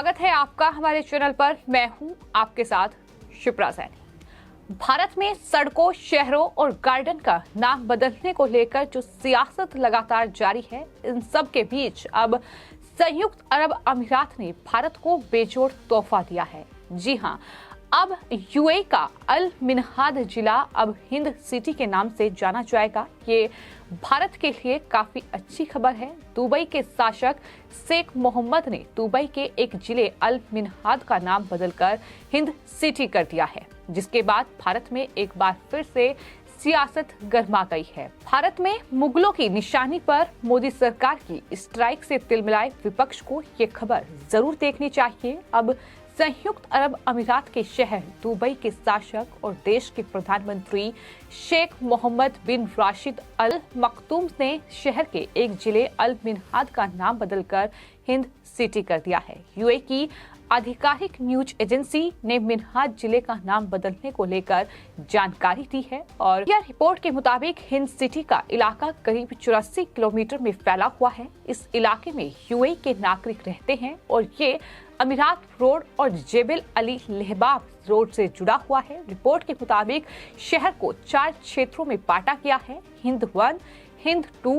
स्वागत है आपका हमारे चैनल पर। मैं हूं आपके साथ शिप्रा सैनी। भारत में सड़कों, शहरों और गार्डन का नाम बदलने को लेकर जो सियासत लगातार जारी है, इन सब के बीच अब संयुक्त अरब अमीरात ने भारत को बेजोड़ तोहफा दिया है। जी हां, अब यूएई का अल मिनहाद जिला अब हिंद सिटी के नाम से जाना जाएगा। ये भारत के लिए काफी अच्छी खबर है। दुबई के शासक शेख मोहम्मद ने दुबई के एक जिले अल मिनहाद का नाम बदलकर हिंद सिटी कर दिया है, जिसके बाद भारत में एक बार फिर से सियासत गर्मा गई है। भारत में मुगलों की निशानी पर मोदी सरकार की स्ट्राइक से तिलमिलाए विपक्ष को ये खबर जरूर देखनी चाहिए। अब संयुक्त अरब अमीरात के शहर दुबई के शासक और देश के प्रधानमंत्री शेख मोहम्मद बिन राशिद अल मखतूम ने शहर के एक जिले अल मिनहाद का नाम बदलकर हिंद सिटी कर दिया है। यूएई की आधिकारिक न्यूज एजेंसी ने मिनहाद जिले का नाम बदलने को लेकर जानकारी दी है और यह रिपोर्ट के मुताबिक हिंद सिटी का इलाका करीब 84 किलोमीटर में फैला हुआ है। इस इलाके में यूएई के नागरिक रहते हैं और ये अमीरात रोड और जेबल अली लहबाब रोड से जुड़ा हुआ है। रिपोर्ट के मुताबिक शहर को 4 क्षेत्रों में बांटा गया है। हिंद 1, हिंद 2,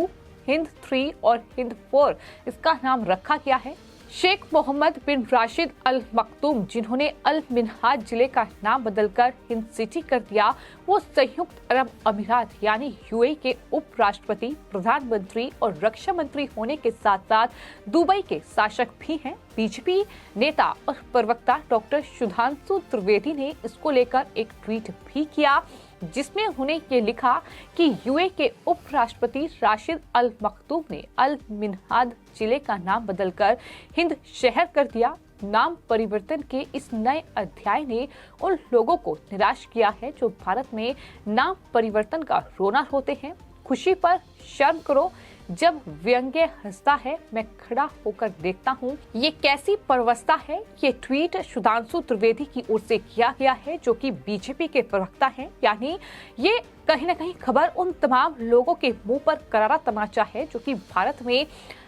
हिंद 3 और हिंद 4 इसका नाम रखा गया है। शेख मोहम्मद बिन राशिद अल मखतूम, जिन्होंने अल मिनहाद जिले का नाम बदलकर हिंद सिटी कर दिया, वो संयुक्त अरब अमीरात यानी यूएई के उपराष्ट्रपति, प्रधानमंत्री और रक्षा मंत्री होने के साथ साथ दुबई के शासक भी हैं। बीजेपी नेता और प्रवक्ता डॉक्टर सुधांशु त्रिवेदी ने इसको लेकर एक ट्वीट भी किया, जिसमें उन्होंने ये लिखा कि यूएई के उपराष्ट्रपति राशिद अल मखतूम ने अल मिनहाद जिले का नाम बदलकर हिंद शहर कर दिया। नाम परिवर्तन के इस नए अध्याय ने उन लोगों को निराश किया है जो भारत में नाम परिवर्तन का रोना होते हैं। खुशी पर शर्म करो, जब व्यंग्य हंसता है मैं खड़ा होकर देखता हूँ। ये कैसी परवस्था है। ये ट्वीट सुधांशु त्रिवेदी की ओर से किया गया है, जो कि बीजेपी के प्रवक्ता हैं। यानी ये कहीं न कहीं खबर उन तमाम लोगों के मुंह पर करारा तमाचा है जो कि भारत में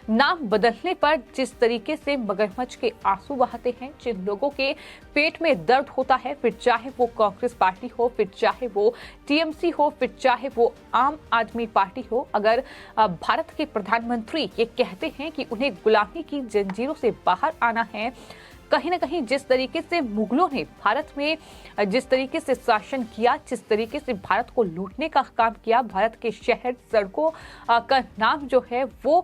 नाम बदलने पर जिस तरीके से मगरमच्छ के आंसू बहाते हैं, जिन लोगों के पेट में दर्द होता है, फिर चाहे वो कांग्रेस पार्टी हो, फिर चाहे वो टीएमसी हो, फिर चाहे वो आम आदमी पार्टी हो। अगर भारत के प्रधानमंत्री ये कहते हैं कि उन्हें गुलामी की जंजीरों से बाहर आना है, कहीं न कहीं जिस तरीके से मुगलों ने भारत में जिस तरीके से शासन किया, जिस तरीके से भारत को लूटने का काम किया, भारत के शहर, सड़कों का नाम जो है वो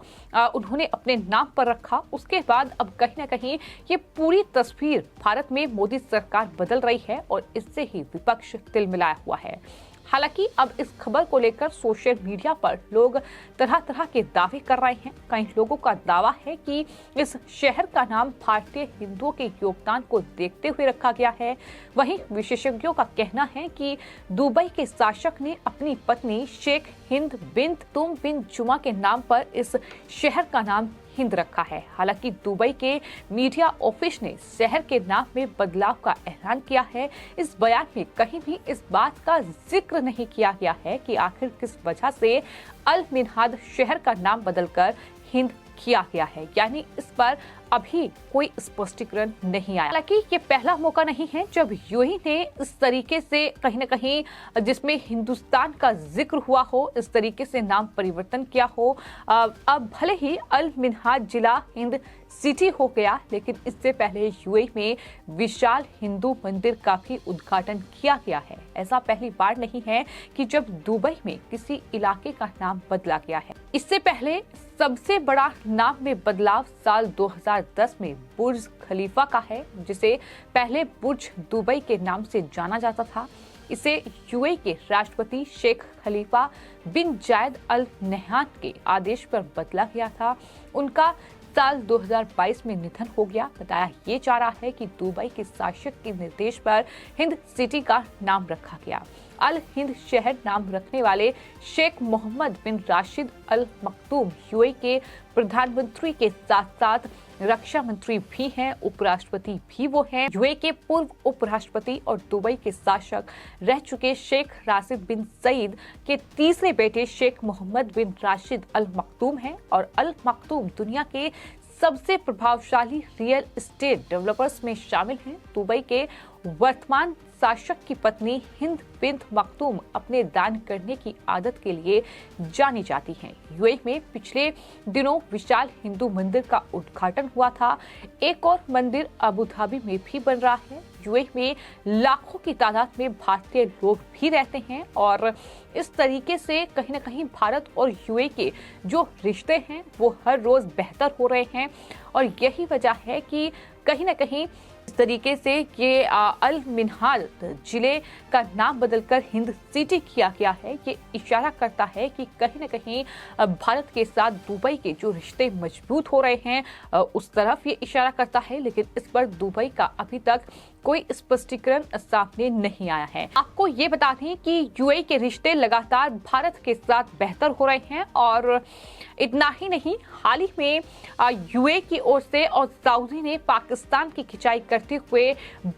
उन्होंने अपने नाम पर रखा, उसके बाद अब कहीं न कहीं ये पूरी तस्वीर भारत में मोदी सरकार बदल रही है और इससे ही विपक्ष तिलमिलाया हुआ है। हालांकि अब इस खबर को लेकर सोशल मीडिया पर लोग तरह तरह के दावे कर रहे हैं। कई लोगों का दावा है कि इस शहर का नाम भारतीय हिंदुओं के योगदान को देखते हुए रखा गया है। वहीं विशेषज्ञों का कहना है कि दुबई के शासक ने अपनी पत्नी शेख हिंद बिन्त तुम बिन जुमा के नाम पर इस शहर का नाम हिंद रखा है। हालांकि दुबई के मीडिया ऑफिस ने शहर के नाम में बदलाव का ऐलान किया है। इस बयान में कहीं भी इस बात का जिक्र नहीं किया गया है कि आखिर किस वजह से अल मिनहाद शहर का नाम बदलकर हिंद किया गया है, यानी इस पर अभी कोई स्पष्टीकरण नहीं आया। हालांकि ये पहला मौका नहीं है जब यूएई ने इस तरीके से कहीं न कहीं जिसमें हिंदुस्तान का जिक्र हुआ हो, इस तरीके से नाम परिवर्तन किया हो। अब भले ही अल मिनहाद जिला हिंद सिटी हो गया, लेकिन इससे पहले यूएई में विशाल हिंदू मंदिर का भी उद्घाटन किया गया है। ऐसा पहली बार नहीं है कि जब दुबई में किसी इलाके का नाम बदला गया है। इससे पहले सबसे बड़ा नाम में बदलाव साल 2010 में बुर्ज खलीफा का है, जिसे पहले बुर्ज दुबई के नाम से जाना जाता था। इसे यूएई के राष्ट्रपति शेख खलीफा बिन जायद अल नहयान के आदेश पर बदला गया था। उनका साल 2022 में निधन हो गया। बताया ये जा रहा है कि दुबई के शासक के निर्देश पर हिंद सिटी का नाम रखा गया। अल हिंद शहर नाम रखने वाले शेख मोहम्मद बिन राशिद अल मखतूम यूएई के प्रधानमंत्री के साथ साथ रक्षा मंत्री भी हैं, उपराष्ट्रपति भी वो हैं। यूएई के पूर्व उपराष्ट्रपति और दुबई के शासक रह चुके शेख राशिद बिन सईद के तीसरे बेटे शेख मोहम्मद बिन राशिद अल मखतूम हैं और अल मखतूम दुनिया के सबसे प्रभावशाली रियल एस्टेट डेवलपर्स में शामिल हैं। दुबई के वर्तमान शासक की पत्नी हिंद बिन्त मखदूम अपने दान करने की आदत के लिए जानी जाती हैं। यूएई में पिछले दिनों विशाल हिंदू मंदिर का उद्घाटन हुआ था। एक और मंदिर अबू धाबी में भी बन रहा है। यूएई में लाखों की तादाद में भारतीय लोग भी रहते हैं और इस तरीके से कहीं न कहीं भारत और यूएई के जो रिश्ते हैं वो हर रोज बेहतर हो रहे हैं और यही वजह है कि कहीं न कहीं इस तरीके से ये अल मिन्हाल जिले का नाम बदलकर हिंद सिटी किया गया है। ये इशारा करता है कि कहीं न कहीं भारत के साथ दुबई के जो रिश्ते मजबूत हो रहे हैं उस तरफ ये इशारा करता है, लेकिन इस पर दुबई का अभी तक कोई स्पष्टीकरण सामने नहीं आया है। आपको ये बता दें कि यूएई के रिश्ते लगातार भारत के साथ बेहतर हो रहे हैं और इतना ही नहीं, हाल ही में यूएई की ओर से और सऊदी ने पाकिस्तान की खिंचाई करते हुए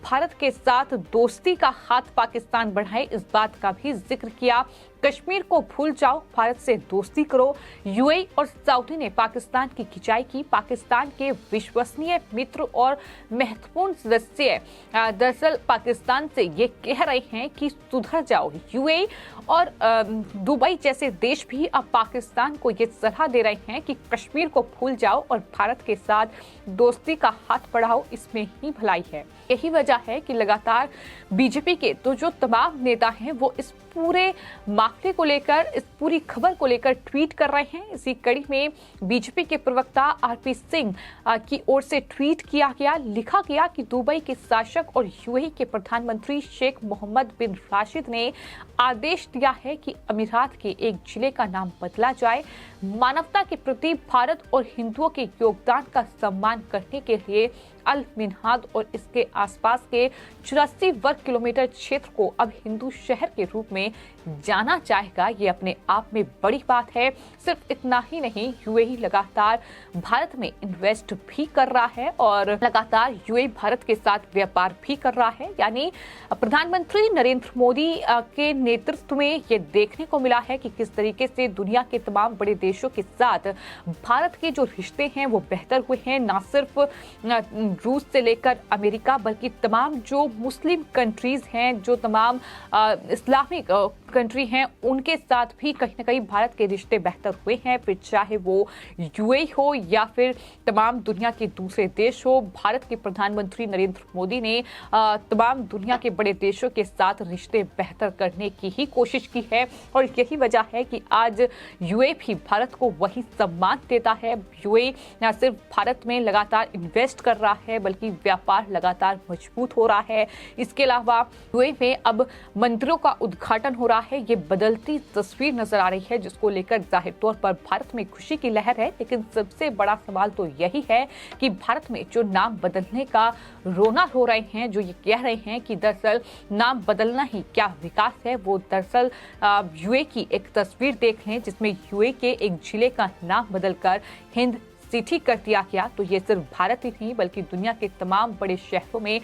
भारत के साथ दोस्ती का हाथ पाकिस्तान बढ़ाए, इस बात का भी जिक्र किया। कश्मीर को भूल जाओ, भारत से दोस्ती करो। यूएई और सऊदी ने पाकिस्तान की खिंचाई की। पाकिस्तान के विश्वसनीय मित्र और महत्वपूर्ण सदस्य दरअसल पाकिस्तान से ये कह रहे हैं कि सुधर जाओ। यूएई और दुबई जैसे देश भी अब पाकिस्तान को ये सलाह दे रहे हैं कि कश्मीर को भूल जाओ और भारत के साथ दोस्ती का हाथ बढ़ाओ, इसमें ही भलाई है। यही वजह है कि लगातार बीजेपी के तो जो तमाम नेता हैं वो इस पूरे मामले को लेकर, इस पूरी खबर को लेकर ट्वीट कर रहे हैं। इसी कड़ी में बीजेपी के प्रवक्ता आरपी सिंह की ओर से ट्वीट किया गया, लिखा गया कि दुबई के शासक और यूएई के प्रधानमंत्री शेख मोहम्मद बिन राशिद ने आदेश दिया है कि अमीरात के एक जिले का नाम बदला जाए। मानवता के प्रति भारत और हिंदुओं के योगदान का सम्मान करने के लिए अल मिन्हाल और इसके आसपास के 84 वर्ग किलोमीटर क्षेत्र को अब हिंदू शहर के रूप में जाना जाएगा। ये अपने आप में बड़ी बात है। सिर्फ इतना ही नहीं, यूएई लगातार भारत में इन्वेस्ट भी कर रहा है और लगातार यूएई भारत के साथ व्यापार भी कर रहा है। यानी प्रधानमंत्री नरेंद्र मोदी के नेतृत्व में ये देखने को मिला है कि किस तरीके से दुनिया के तमाम बड़े देशों के साथ भारत के जो रिश्ते हैं वो बेहतर हुए हैं। ना सिर्फ रूस से लेकर अमेरिका, बल्कि तमाम जो मुस्लिम कंट्रीज हैं, जो तमाम इस्लामिक कंट्री हैं, उनके साथ भी कहीं ना कहीं भारत के रिश्ते बेहतर हुए हैं। फिर चाहे वो यूएई हो या फिर तमाम दुनिया के दूसरे देश हो, भारत के प्रधानमंत्री नरेंद्र मोदी ने तमाम दुनिया के बड़े देशों के साथ रिश्ते बेहतर करने की ही कोशिश की है और यही वजह है कि आज यूएई भी भारत को वही सम्मान देता है। यूएई न सिर्फ भारत में लगातार इन्वेस्ट कर रहा है बल्कि व्यापार लगातार मजबूत हो रहा है। इसके अलावा यूएई में अब मंदिरों का उद्घाटन हो रहा है। ये बदलती तस्वीर नजर आ रही है जिसको लेकर जाहिर तौर पर भारत में खुशी की लहर है, लेकिन सबसे बड़ा सवाल तो यही है कि भारत में जो नाम बदलने का रोना रो रहे हैं, जो ये कह रहे हैं कि दरअसल नाम बदलना ही क्या विकास है, वो दरअसल यूएई की एक तस्वीर देख लें जिसमें यूएई के एक जिले का नाम बदलकर हिंद सिटी कर दिया गया। तो ये सिर्फ भारत ही नहीं बल्कि दुनिया के तमाम बड़े शहरों में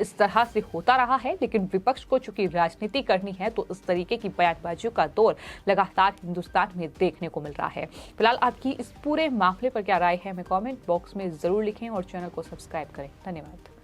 इस तरह से होता रहा है, लेकिन विपक्ष को चूंकि राजनीति करनी है तो इस तरीके की बयानबाजियों का दौर लगातार हिंदुस्तान में देखने को मिल रहा है। फिलहाल आपकी इस पूरे मामले पर क्या राय है, हमें कमेंट बॉक्स में जरूर लिखें और चैनल को सब्सक्राइब करें। धन्यवाद।